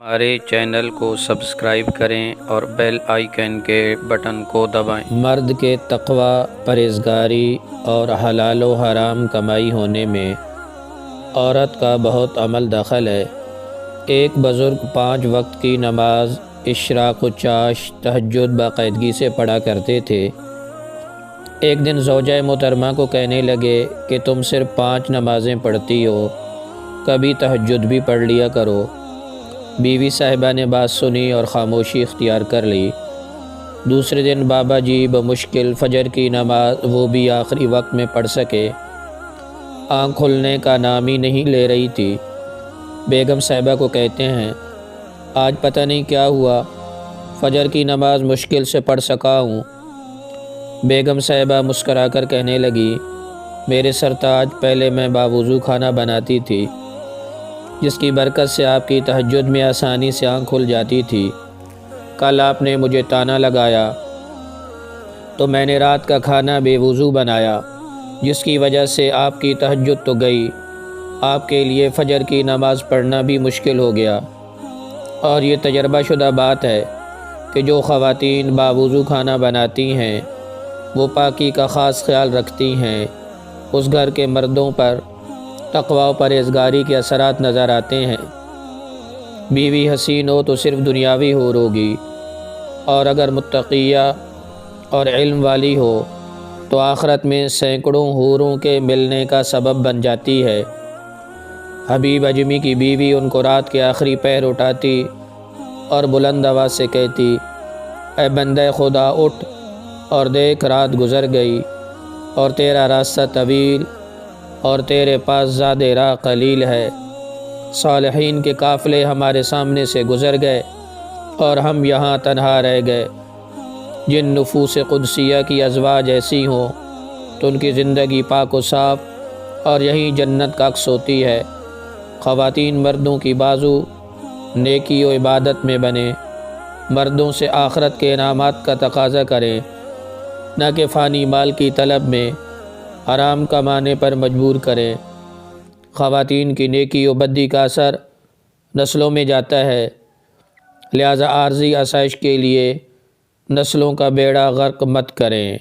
ہمارے چینل کو سبسکرائب کریں اور بیل آئیکن کے بٹن کو دبائیں۔ مرد کے تقوی، پرہیزگاری اور حلال و حرام کمائی ہونے میں عورت کا بہت عمل دخل ہے۔ ایک بزرگ 5 وقت کی نماز اشراق و چاش تہجد باقاعدگی سے پڑھا کرتے تھے۔ ایک دن زوجہ محترمہ کو کہنے لگے کہ تم صرف 5 نمازیں پڑھتی ہو، کبھی تہجد بھی پڑھ لیا کرو۔ بیوی صاحبہ نے بات سنی اور خاموشی اختیار کر لی۔ دوسرے دن بابا جی بمشکل فجر کی نماز، وہ بھی آخری وقت میں پڑھ سکے۔ آنکھ کھلنے کا نام ہی نہیں لے رہی تھی۔ بیگم صاحبہ کو کہتے ہیں، آج پتہ نہیں کیا ہوا، فجر کی نماز مشکل سے پڑھ سکا ہوں۔ بیگم صاحبہ مسکرا کر کہنے لگی، میرے سرتاج، پہلے میں باوضو کھانا بناتی تھی، جس کی برکت سے آپ کی تہجد میں آسانی سے آنکھ کھل جاتی تھی۔ کل آپ نے مجھے طعنہ لگایا تو میں نے رات کا کھانا بے وضو بنایا، جس کی وجہ سے آپ کی تہجد تو گئی، آپ کے لیے فجر کی نماز پڑھنا بھی مشکل ہو گیا۔ اور یہ تجربہ شدہ بات ہے کہ جو خواتین باوضو کھانا بناتی ہیں، وہ پاکی کا خاص خیال رکھتی ہیں، اس گھر کے مردوں پر تقوی و پرہیزگاری کے اثرات نظر آتے ہیں۔ بیوی حسین ہو تو صرف دنیاوی حور ہوگی، اور اگر متقیہ اور علم والی ہو تو آخرت میں سینکڑوں حوروں کے ملنے کا سبب بن جاتی ہے۔ حبیب اجمی کی بیوی ان کو رات کے آخری پہر اٹھاتی اور بلند آواز سے کہتی، اے بندہ خدا اٹھ اور دیکھ، رات گزر گئی اور تیرا راستہ طویل اور تیرے پاس زاد راہ قلیل ہے۔ صالحین کے قافلے ہمارے سامنے سے گزر گئے اور ہم یہاں تنہا رہ گئے۔ جن نفوس قدسیہ کی ازواج ایسی ہوں تو ان کی زندگی پاک و صاف اور یہی جنت کا عکس ہوتی ہے۔ خواتین مردوں کی بازو نیکی و عبادت میں بنے، مردوں سے آخرت کے انعامات کا تقاضا کریں، نہ کہ فانی مال کی طلب میں حرام کمانے پر مجبور کریں۔ خواتین کی نیکی و بدی کا اثر نسلوں میں جاتا ہے، لہذا عارضی آسائش کے لیے نسلوں کا بیڑا غرق مت کریں۔